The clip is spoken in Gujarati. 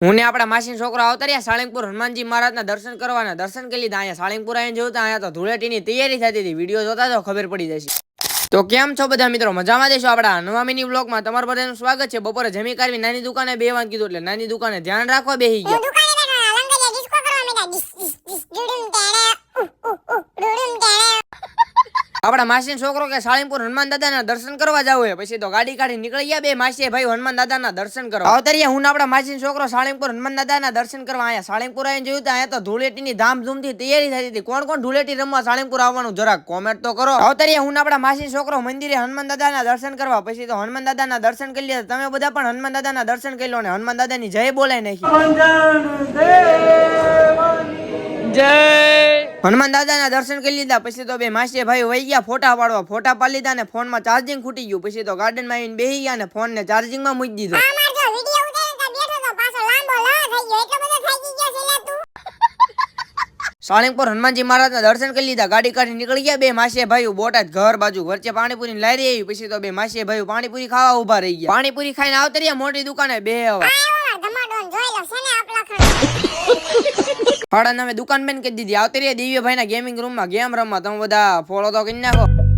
હું ને આપડા માસી છોકરો આવતા રહ્યા સાળંગપુર હનુમાનજી મહારાજના દર્શન કરવાના દર્શન કરી લીધા. અહીંયા સાળંગપુર આવીને જોતા અહીંયા તો ધૂળેટીની તૈયારી થતી હતી. વિડીયો જોતા તો ખબર પડી જશે. તો કેમ છો બધા મિત્રો, મજામાં દેશો? આપડા નવા મિની વ્લોગમાં તમારું બધાનું સ્વાગત છે. બપોરે જમી કાઢવી નાની દુકાને બેવાનું કીધું એટલે નાની દુકાને ધ્યાન રાખવા બેહી ગયા. આપડા માસી છોકરો કે સાળંગપુર હનુમાન દાદાના દર્શન કરવા જાવ હે. પછી તો ગાડી કાઢી નીકળી ગયા બે માસી ભાઈ હનુમાન દાદાના દર્શન કરવા. આવતરિયા હું આપડા માસી છોકરો સાળંગપુર હનુમાન દાદાના દર્શન કરવા આયા. સાળંગપુર આવીને જોયું તો અહીંયા તો ધૂળેટીની ધામધૂમથી તૈયારી થતી હતી. કોણ કોણ ધૂળેટી રમવા સાળંગપુર આવવાનું જરાક કોમેન્ટ તો કરો. આવતરિયા હું આપડા માસી છોકરો મંદિરે હનુમાન દાદાના દર્શન કરવા. પછી તો હનુમાન દાદાના દર્શન કરી લીધા. તમે બધા પણ હનુમાન દાદાના દર્શન કરી લો ને હનુમાન દાદાની જય બોલાય નાખી. જય હનુમાન દાદાના દર્શન કરી લીધા. પછી તો બે માસી ભાઈ વહી ગયા ફોટા પાડવા. ફોટા પાડી લીધા ને ફોનમાં ચાર્જિંગ ખૂટી ગયું. પછી તો ગાર્ડનમાં આવીને બેહી ગયા ને ફોન ને ચાર્જિંગમાં મૂકી દીધો. સાળંગપુર હનુમાનજી મહારાજના દર્શન કરી લીધા. ગાડી કાઢી નીકળી ગયા બે માસી ભાઈ બોટાદ ઘર બાજુ. વચ્ચે પાણીપુરી ની લારી આવી. પછી તો બે માસી ભાઈ પાણીપુરી ખાવા ઉભા રહી ગયા. પાણીપુરી ખાઈને આવતા રહ્યા મોટી દુકાને બે ભાડા નામે દુકાન બંધ કરી દીધી. આવતી રહી દિવ્યભાઈ ના ગેમિંગ રૂમ માં ગેમ રમવા. તમે બધા ફોલો તો કરી નાખો.